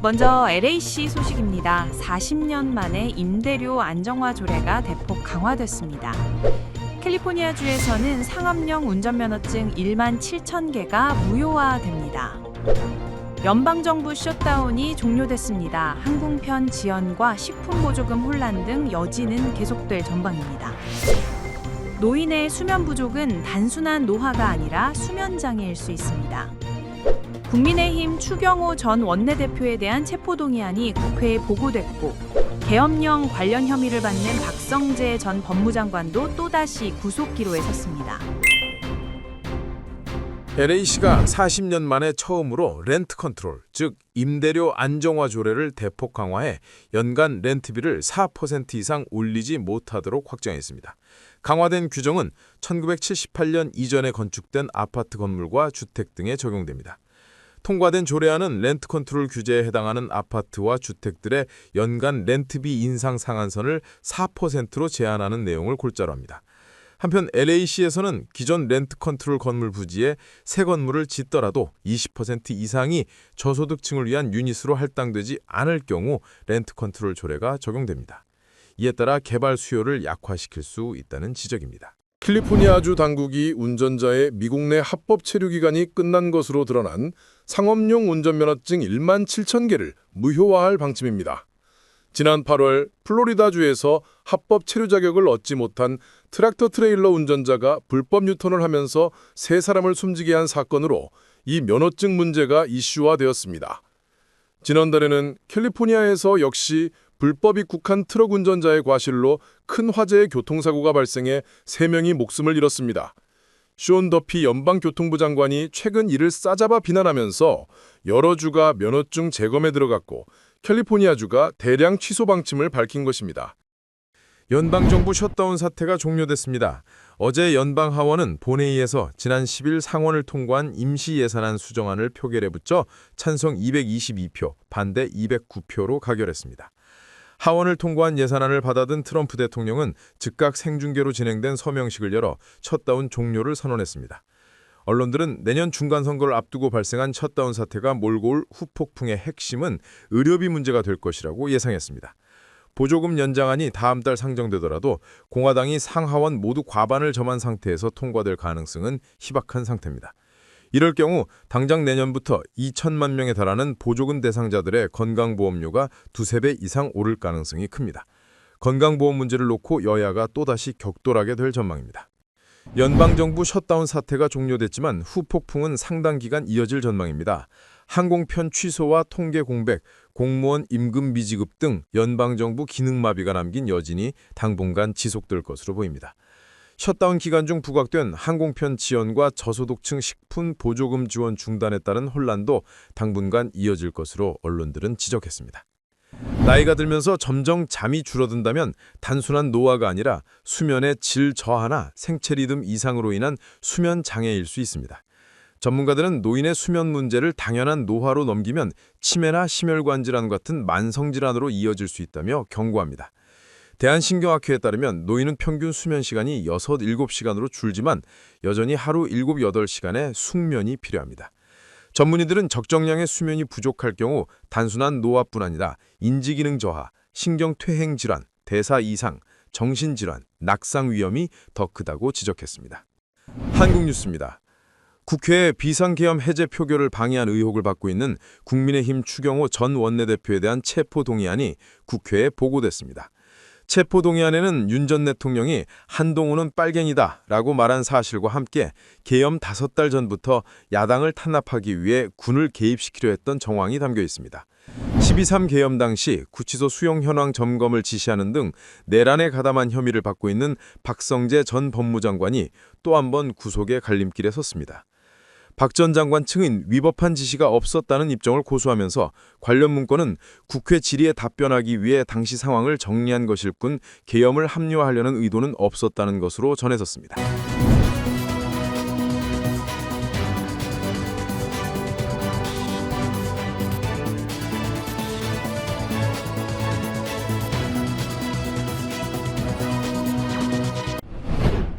먼저 LAC 소식입니다. 40년 만에 임대료 안정화 조례가 대폭 강화됐습니다. 캘리포니아주에서는 상업용 운전면허증 1만 7천 개가 무효화됩니다. 연방정부 셧다운이 종료됐습니다. 항공편 지연과 식품보조금 혼란 등 여지는 계속될 전망입니다. 노인의 수면 부족은 단순한 노화가 아니라 수면장애일 수 있습니다. 국민의힘 추경호 전 원내대표에 대한 체포동의안이 국회에 보고됐고 계엄령 관련 혐의를 받는 박성재 전 법무장관도 또다시 구속기로에 섰습니다. LAC가 40년 만에 처음으로 렌트 컨트롤, 즉 임대료 안정화 조례를 대폭 강화해 연간 렌트비를 4% 이상 올리지 못하도록 확정했습니다. 강화된 규정은 1978년 이전에 건축된 아파트 건물과 주택 등에 적용됩니다. 통과된 조례안은 렌트 컨트롤 규제에 해당하는 아파트와 주택들의 연간 렌트비 인상 상한선을 4%로 제한하는 내용을 골자로 합니다. 한편 LAC에서는 기존 렌트 컨트롤 건물 부지에 새 건물을 짓더라도 20% 이상이 저소득층을 위한 유닛으로 할당되지 않을 경우 렌트 컨트롤 조례가 적용됩니다. 이에 따라 개발 수요를 약화시킬 수 있다는 지적입니다. 캘리포니아주 당국이 운전자의 미국 내 합법 체류 기간이 끝난 것으로 드러난 상업용 운전면허증 1만 7천 개를 무효화할 방침입니다. 지난 8월 플로리다주에서 합법 체류 자격을 얻지 못한 트랙터 트레일러 운전자가 불법 유턴을 하면서 3사람을 숨지게 한 사건으로 이 면허증 문제가 이슈화되었습니다. 지난달에는 캘리포니아에서 역시 불법 입국한 트럭 운전자의 과실로 큰 화재의 교통사고가 발생해 3명이 목숨을 잃었습니다. 숀 더피 연방교통부 장관이 최근 이를 싸잡아 비난하면서 여러 주가 면허증 재검에 들어갔고 캘리포니아주가 대량 취소 방침을 밝힌 것입니다. 연방정부 셧다운 사태가 종료됐습니다. 어제 연방하원은 본회의에서 지난 10일 상원을 통과한 임시예산안 수정안을 표결에 붙여 찬성 222표, 반대 209표로 가결했습니다. 하원을 통과한 예산안을 받아든 트럼프 대통령은 즉각 생중계로 진행된 서명식을 열어 셧다운 종료를 선언했습니다. 언론들은 내년 중간선거를 앞두고 발생한 셧다운 사태가 몰고 올 후폭풍의 핵심은 의료비 문제가 될 것이라고 예상했습니다. 보조금 연장안이 다음 달 상정되더라도 공화당이 상하원 모두 과반을 점한 상태에서 통과될 가능성은 희박한 상태입니다. 이럴 경우 당장 내년부터 2천만 명에 달하는 보조금 대상자들의 건강보험료가 2~3배 이상 오를 가능성이 큽니다. 건강보험 문제를 놓고 여야가 또다시 격돌하게 될 전망입니다. 연방정부 셧다운 사태가 종료됐지만 후폭풍은 상당 기간 이어질 전망입니다. 항공편 취소와 통계 공백, 공무원 임금 미지급 등 연방정부 기능마비가 남긴 여진이 당분간 지속될 것으로 보입니다. 셧다운 기간 중 부각된 항공편 지연과 저소득층 식품 보조금 지원 중단에 따른 혼란도 당분간 이어질 것으로 언론들은 지적했습니다. 나이가 들면서 점점 잠이 줄어든다면 단순한 노화가 아니라 수면의 질 저하나 생체 리듬 이상으로 인한 수면 장애일 수 있습니다. 전문가들은 노인의 수면 문제를 당연한 노화로 넘기면 치매나 심혈관 질환 같은 만성 질환으로 이어질 수 있다며 경고합니다. 대한신경학회에 따르면 노인은 평균 수면 시간이 6~7시간으로 줄지만 여전히 하루 7~8시간의 숙면이 필요합니다. 전문의들은 적정량의 수면이 부족할 경우 단순한 노화뿐 아니라 인지기능 저하, 신경퇴행 질환, 대사 이상, 정신질환, 낙상 위험이 더 크다고 지적했습니다. 한국뉴스입니다. 국회의 비상계엄 해제 표결을 방해한 의혹을 받고 있는 국민의힘 추경호 전 원내대표에 대한 체포동의안이 국회에 보고됐습니다. 체포동의안에는 윤 전 대통령이 한동훈은 빨갱이다 라고 말한 사실과 함께 계엄 5달 전부터 야당을 탄압하기 위해 군을 개입시키려 했던 정황이 담겨 있습니다. 12.3 계엄 당시 구치소 수용 현황 점검을 지시하는 등 내란에 가담한 혐의를 받고 있는 박성재 전 법무장관이 또 한 번 구속의 갈림길에 섰습니다. 박 전 장관 측은 위법한 지시가 없었다는 입장을 고수하면서 관련 문건은 국회 질의에 답변하기 위해 당시 상황을 정리한 것일 뿐 계엄을 합리화하려는 의도는 없었다는 것으로 전해졌습니다.